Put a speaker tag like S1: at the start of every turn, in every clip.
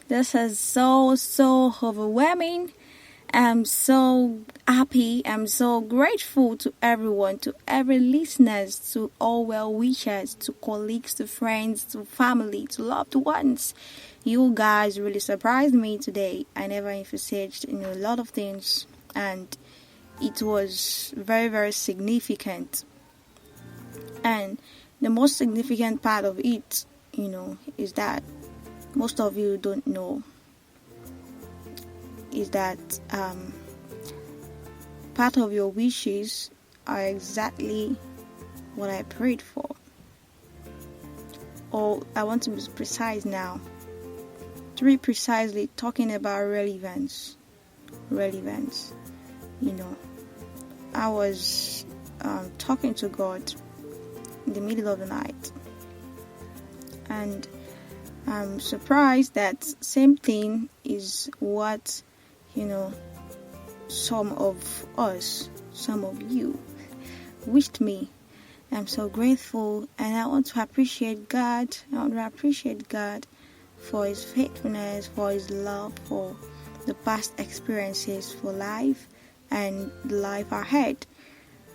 S1: This is so overwhelming. I'm so happy. I'm so grateful to everyone, to every listeners, to all well wishers, to colleagues, to friends, to family, to loved ones. You guys really surprised me today. I never envisaged a lot of things, and it was very significant. And the most significant part of it, is that most of you don't know is that part of your wishes are exactly what I prayed for. Or I want to be precise now. 3 precisely talking about relevance. I was talking to God in the middle of the night, and I'm surprised that same thing is what some of us, some of you wished me. I'm so grateful, and I want to appreciate God. I want to appreciate God for His faithfulness, for His love, for the past experiences, for life and the life ahead.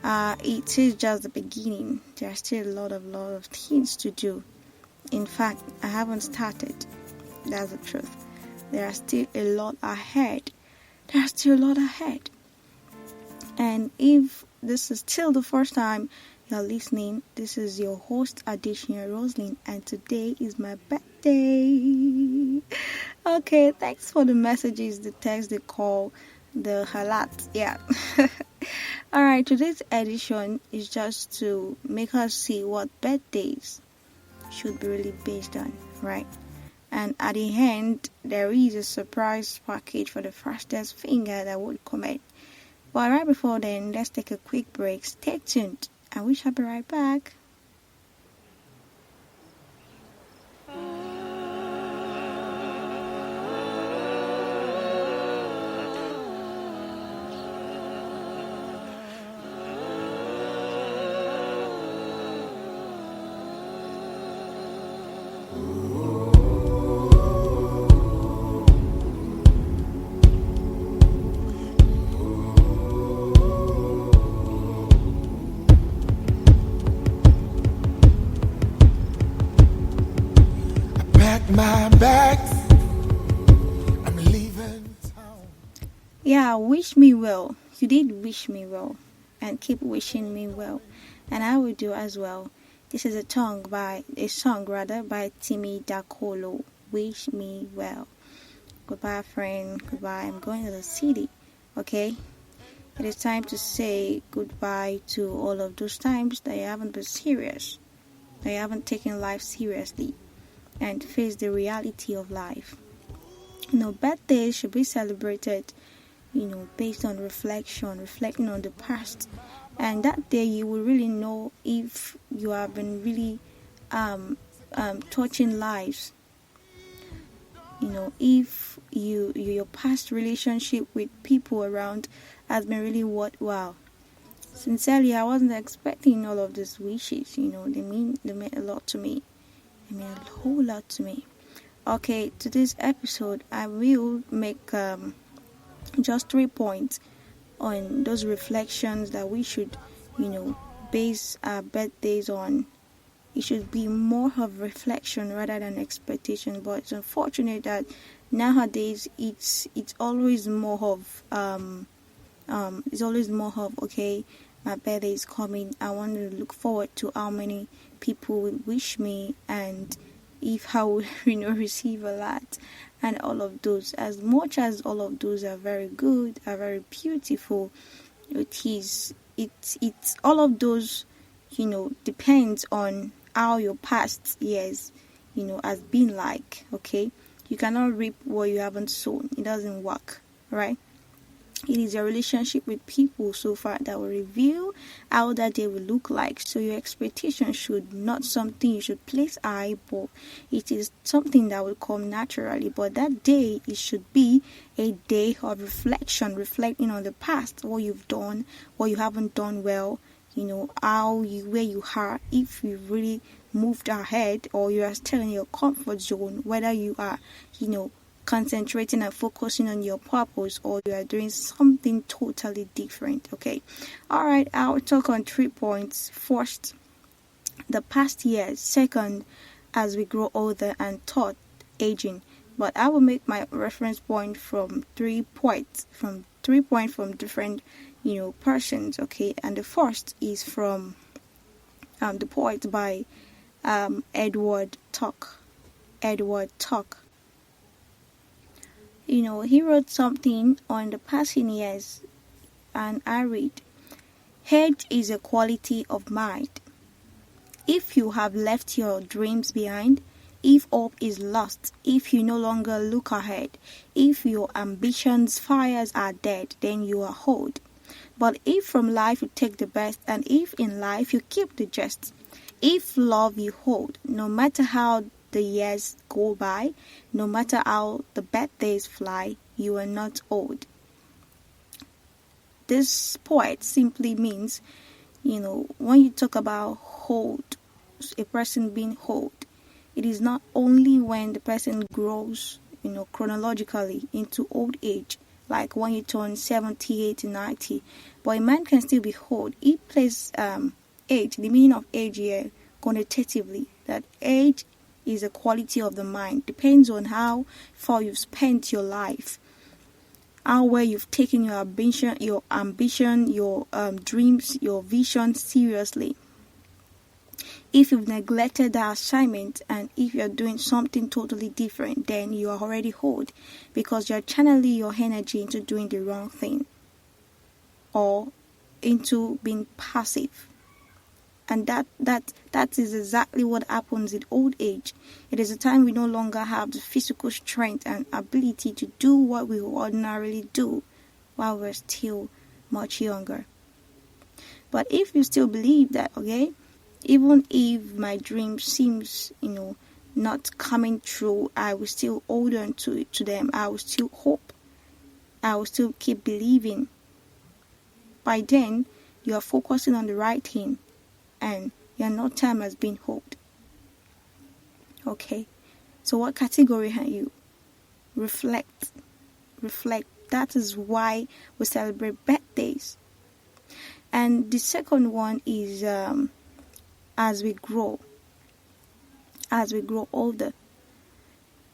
S1: It is just the beginning. There are still a lot of things to do. In fact, I haven't started. That's the truth. There are still a lot ahead. And if this is still the first time you're listening, this is your host, Adeshina Roslyn, and today is my birthday. Okay, thanks for the messages, the text, the call, the halat. Yeah. Alright, today's edition is just to make us see what birthdays should be really based on, right? And at the end, there is a surprise package for the fastest finger that would comment. But right before then, let's take a quick break. Stay tuned, and we shall be right back.
S2: My bags, I'm leaving town.
S1: Yeah, wish me well. You did wish me well, and keep wishing me well, and I will do as well. This is a song by Timmy Dakolo. Wish me well. Goodbye, friend. Goodbye. I'm going to the city. Okay. It is time to say goodbye to all of those times that you haven't been serious, that you haven't taken life seriously, and face the reality of life. Birthdays should be celebrated, based on reflecting on the past. And that day you will really know if you have been really touching lives. If your past relationship with people around has been really worthwhile. Sincerely, I wasn't expecting all of these wishes. They mean a lot to me. They mean a whole lot to me. Okay, today's episode, I will make just 3 points on those reflections that we should, base our birthdays on. It should be more of reflection rather than expectation. But it's unfortunate that nowadays it's always more of okay, my birthday is coming. I want to look forward to how many people will wish me, and if I will receive a lot, and all of those. As much as all of those are very good, are very beautiful, it's all of those depends on how your past years has been like. Okay, you cannot reap what you haven't sown. It doesn't work, right? It is your relationship with people so far that will reveal how that day will look like. So your expectation should not something you should place high, but it is something that will come naturally. But that day, it should be a day of reflection, reflecting on the past, what you've done, what you haven't done well, where you are, if you really moved ahead or you are still in your comfort zone, whether you are, concentrating and focusing on your purpose, or you are doing something totally different. Okay, all right, I'll talk on 3 points. First, the past years. Second, as we grow older. And third, aging. But I will make my reference point from 3 points, from different persons. Okay, and the first is from the poet by Edward Tuck. He wrote something on the passing years, and I read, "Age is a quality of mind. If you have left your dreams behind, if hope is lost, if you no longer look ahead, if your ambitions' fires are dead, then you are old. But if from life you take the best, and if in life you keep the jest, if love you hold, no matter how the years go by, no matter how the bad days fly, you are not old." This poet simply means, when you talk about old, a person being old, it is not only when the person grows, chronologically into old age, like when you turn 70, 80, 90, but a man can still be old. He plays age, the meaning of age here, connotatively, that age is a quality of the mind. Depends on how far you've spent your life, how well you've taken your ambition, your dreams, your vision seriously. If you've neglected that assignment, and if you're doing something totally different, then you are already old, because you're channeling your energy into doing the wrong thing or into being passive. And that is exactly what happens in old age. It is a time we no longer have the physical strength and ability to do what we ordinarily do while we're still much younger. But if you still believe that, okay, even if my dream seems, not coming true, I will still hold on to them. I will still hope. I will still keep believing. By then, you are focusing on the right thing, and your no time has been hoped. Okay, so what category are you? Reflect. That is why we celebrate birthdays. And the second one is as we grow older.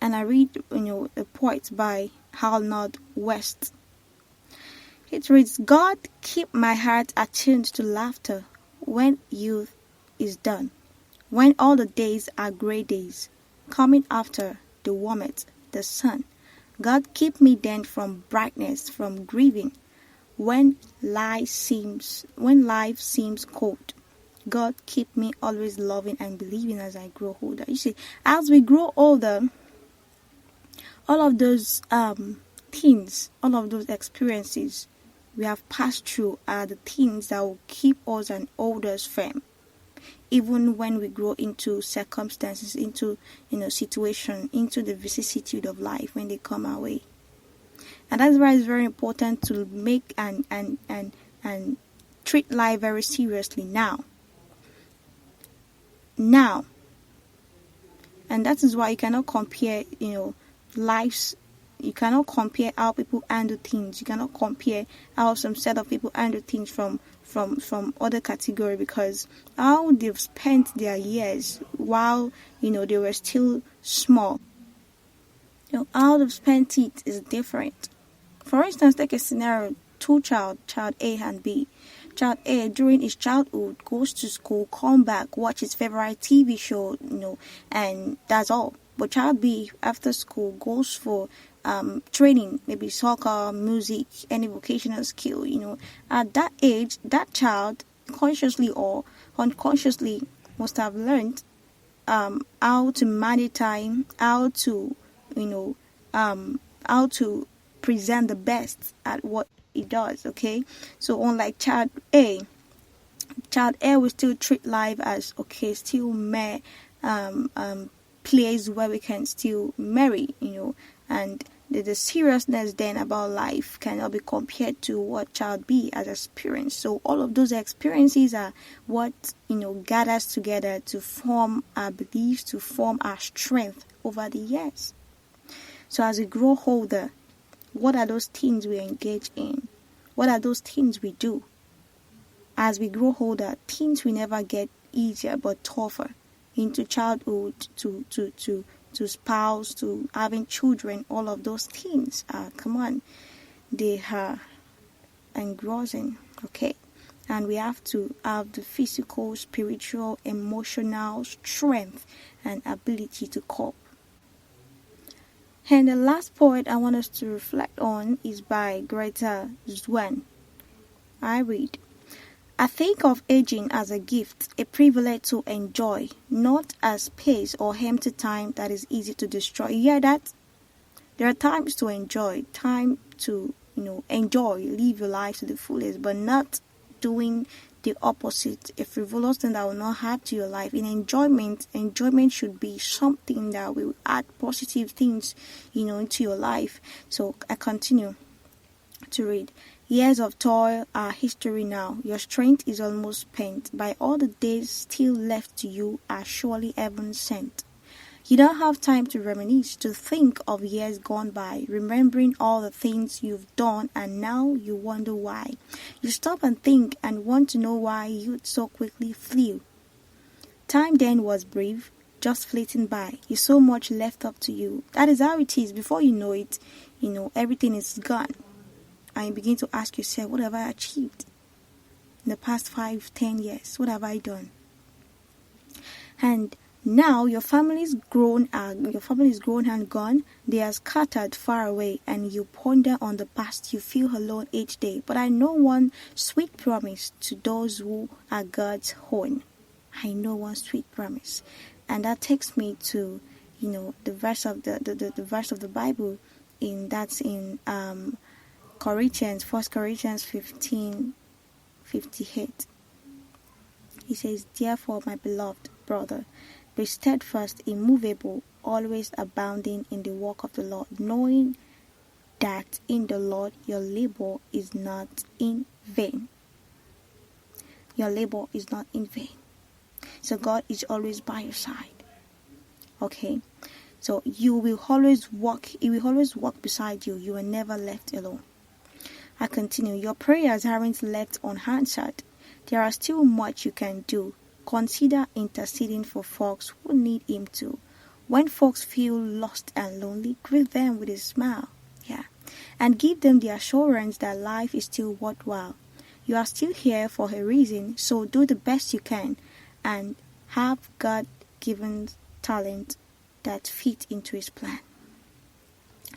S1: And I read a poet by Arnold West. It reads, "God, keep my heart attuned to laughter when youth is done, when all the days are grey days, coming after the warmth, the sun. God, keep me then from brightness, from grieving, when life seems cold. God, keep me always loving and believing as I grow older." You see, as we grow older, all of those things, all of those experiences we have passed through are the things that will keep us and hold us firm, even when we grow into circumstances, into situation, into the vicissitude of life when they come our way. And that's why it's very important to make and treat life very seriously now. And that is why you cannot compare, lives. You cannot compare how people handle things. You cannot compare how some set of people handle things from other category, because how they've spent their years while they were still small. How they've spent it is different. For instance, take a scenario: child A and B. Child A, during his childhood, goes to school, come back, watch his favorite TV show, and that's all. But child B, after school, goes for training, maybe soccer, music, any vocational skill. At that age, that child, consciously or unconsciously, must have learned how to manage time, how to present the best at what he does. Okay, so unlike child A will still treat life as okay, still place where we can still marry, and the seriousness then about life cannot be compared to what child B has experienced. So all of those experiences are what gathers together to form our beliefs, to form our strength over the years. So as we grow older, what are those things we engage in? What are those things we do? As we grow older, things will never get easier but tougher. Into childhood, to spouse, to having children, all of those things they are engrossing, okay? And we have to have the physical, spiritual, emotional strength and ability to cope. And the last point I want us to reflect on is by Greta Zwen. I read, I think of aging as a gift, a privilege to enjoy, not as space or empty time that is easy to destroy. You hear that? There are times to enjoy, time to, enjoy, live your life to the fullest, but not doing the opposite, a frivolous thing that will not add to your life. In enjoyment should be something that will add positive things, into your life. So I continue to read. Years of toil are history now. Your strength is almost spent. By all the days still left to you are surely heaven sent. You don't have time to reminisce, to think of years gone by, remembering all the things you've done, and now you wonder why. You stop and think and want to know why youth so quickly flew. Time then was brief, just fleeting by. Is so much left up to you. That is how it is. Before you know it, everything is gone. And you begin to ask yourself, what have I achieved in the past 5-10 years? What have I done? And now your family is grown and gone. They are scattered far away, and you ponder on the past. You feel alone each day. But I know one sweet promise to those who are God's own. I know one sweet promise, and that takes me to, the verse of the verse of the Bible in 1 Corinthians 15:58. He says, therefore, my beloved brother, be steadfast, immovable, always abounding in the work of the Lord, knowing that in the Lord your labor is not in vain. Your labor is not in vain. So God is always by your side. Okay? So He will always walk beside you. You are never left alone. I continue. Your prayers aren't left unanswered. There are still much you can do. Consider interceding for folks who need Him too. When folks feel lost and lonely, greet them with a smile. Yeah. And give them the assurance that life is still worthwhile. You are still here for a reason, so do the best you can and have God-given talent that fit into His plan.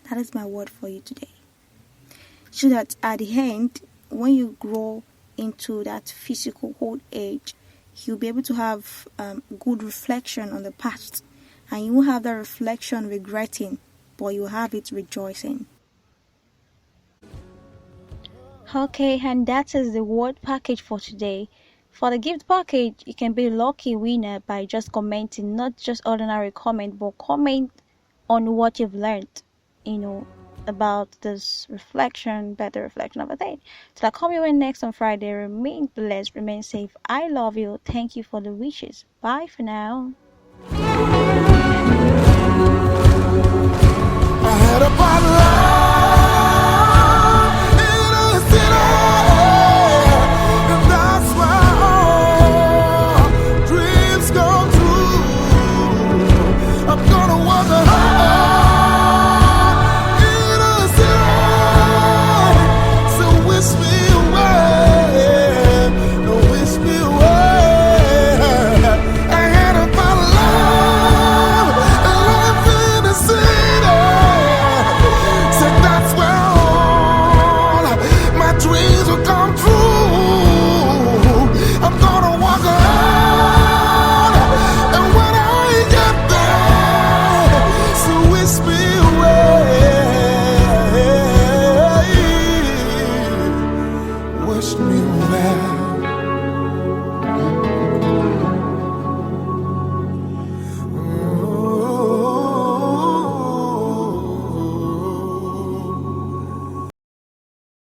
S1: That is my word for you today. So that at the end, when you grow into that physical old age, you'll be able to have good reflection on the past. And you won't have that reflection regretting, but you have it rejoicing. Okay, and that is the word package for today. For the gift package, you can be a lucky winner by just commenting, not just ordinary comment, but comment on what you've learned, about this reflection, better reflection of a day. Till I come your way next on Friday, remain blessed, remain safe. I love you. Thank you for the wishes. Bye for now.
S2: I had a bottle